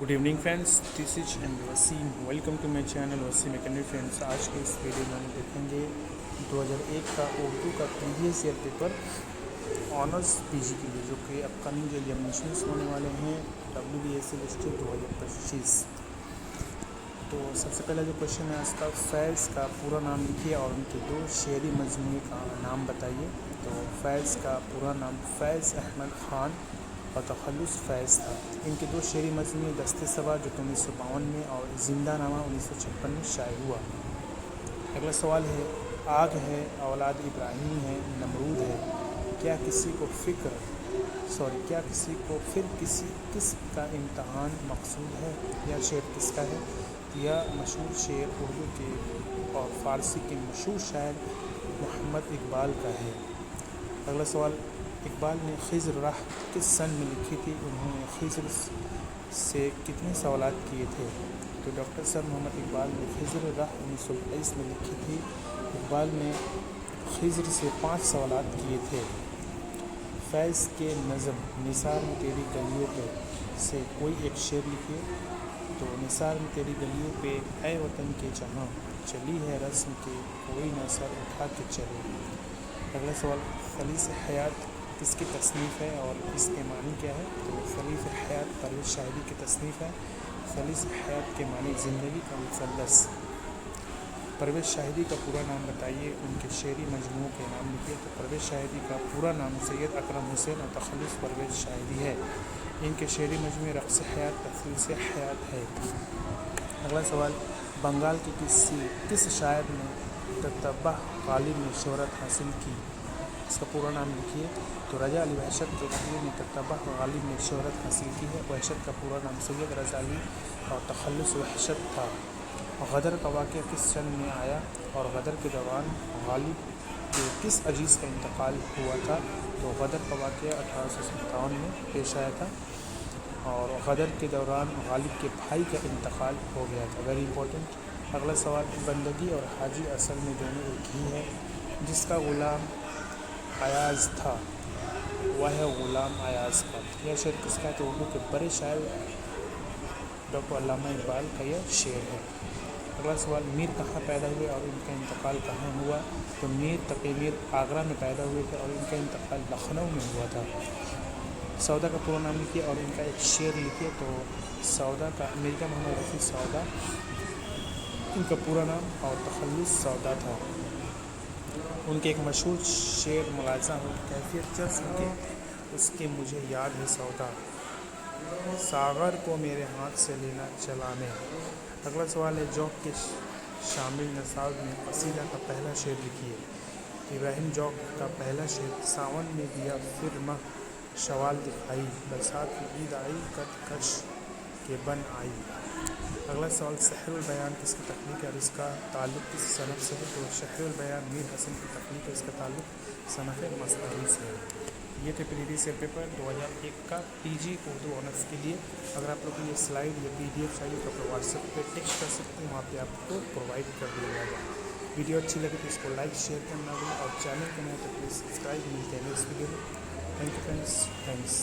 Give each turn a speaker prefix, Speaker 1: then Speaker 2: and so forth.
Speaker 1: Good evening friends, this is and Waseem. Welcome to my channel Waseem academy. Friends, आज के इस video में हम देखेंगे 2001 का उर्दू का previous year paper honours PG के लिए, जो कि अपकमिंग जो एग्जामिनेशंस होने वाले हैं WBSC लिस्टेड 2025। तो सबसे पहला जो क्वेश्चन है इसका, फैज़ का पूरा नाम लिखिए और उनके दो शेरी मजमूए का नाम बताइए। तो फैज़ का पूरा नाम फैज़ अहमद ख़ान और तखल्लुस फैज़ था। इनके दो शेरी मजमूए दस्ते सबा जो 1952 में और ज़िंदा नामा 1956 में शाये हुआ। अगला सवाल है, आग है, औलाद इब्राहिम है, नमरूद है, क्या किसी को फिर किसी किस्म का इम्तहान मकसूद है? यह शेर किसका है? यह मशहूर शेर उर्दू के और फ़ारसी के मशहूर शायर मोहम्मद इकबाल का है। अगला सवाल, इकबाल ने खिज़्र राह किस सन में लिखी थी? उन्होंने खिज़्र से कितने सवालात किए थे? तो डॉक्टर सर मोहम्मद इकबाल ने खिज़्र राह 1922 में लिखी थी। इकबाल ने खिज़्र से 5 सवालात किए थे। फैज़ के नज़म निसार में तेरी गलियों पे से कोई एक शेर लिखिए। तो निसार में तेरी गलियों पे ऐ वतन के जहाँ चली है रस्म के कोई न सर उठा के चले। अगला सवाल, खलीस हयात किसकी तसनीफ़ है और इसके मानी क्या है? तो खलीस हयात परवेज़ शाहिदी की तसनीफ़ है। खलीस हयात के मानी ज़िंदगी का मुसल्लस। परवेज़ शाहिदी का पूरा नाम बताइए, उनके शेरी मजमूओं के नाम लिखिए। तो परवेज़ शाहिदी का पूरा नाम सैयद अकरम हुसैन और तखल्लुस परवेज़ शाहिदी है। इनके शेरी मजमूए रक़्स हयात, तखलीस हयात है। अगला सवाल, बंगाल के किस शायर ने ततब्बा गालिब में शोहरत हासिल की? इसका पूरा नाम लिखिए। तो रजा अली वहशत के ने ततब्बा गालिब में शोहरत हासिल की है। वहशत का पूरा नाम सैयद रजा अली और तखल्लुस वहशत था। गदर का वाक़या किस सन में आया और गदर के दौरान गालिब के किस अजीज़ का इंतकाल हुआ था? तो गदर का वाक़या 1857 में पेश आया था और गदर के दौरान गालिब के भाई का इंतकाल हो गया था। Very important. अगला सवाल, बंदगी और हाजी असल में दोनों एक ही है। जिसका ग़ुलाम अयाज़ था वह है ग़ुलाम अयाज़ का। यह शेर किसका है? तो उर्दू के बड़े शायर डॉक्टर अल्लामा इकबाल का यह शेर है। अगला सवाल, मीर कहाँ पैदा हुए और इनका इंतकाल कहाँ हुआ? तो मीर तक़ी मीर आगरा में पैदा हुए थे और इनका इंतकाल लखनऊ में हुआ था। सौदा का पूरा नाम लिखिए और इनका एक शेर लिखिए। तो सौदा का मिर्ज़ा मोहम्मद रफ़ी सौदा इनका पूरा नाम और तखल्लुस सौदा था। उनके एक मशहूर शेर मुलाज़ा हो कैफियत जज़्ब के उसके मुझे याद है सौदा, सागर को मेरे हाथ से लेना चलाने। अगला सवाल है, जौक के शामिल नसाब में कसीदा का पहला शेर लिखिए। इब्राहिम जौक का पहला शेर, सावन में दिया फिर माह शवाल दिखाई, बरसात की ईद आई कद कश के बन आई। अगला सवाल, शहरुल बयान किसकी तख्लीक है और इसका ताल्लुक़ किस सनफ़ से है? तो शहरुल बयान मीर हसन की तख्लीक है, इसका ताल्लुक़ सनफ़ मसनवी से है। ये थे प्रीवियस ईयर पेपर 2001 का पीजी उर्दू ऑनर्स के लिए। अगर आप लोग को ये स्लाइड या PDF चाहिए तो आप व्हाट्सएप पे टेक्स्ट कर सकते हैं, वहाँ पे आपको प्रोवाइड कर दिया जाएगा। वीडियो अच्छी लगे तो इसको लाइक शेयर करना भी और चैनल को नए तो प्लीज़ सब्सक्राइब। मिलते हैं नेक्स्ट वीडियो में। Thank you friends, thanks.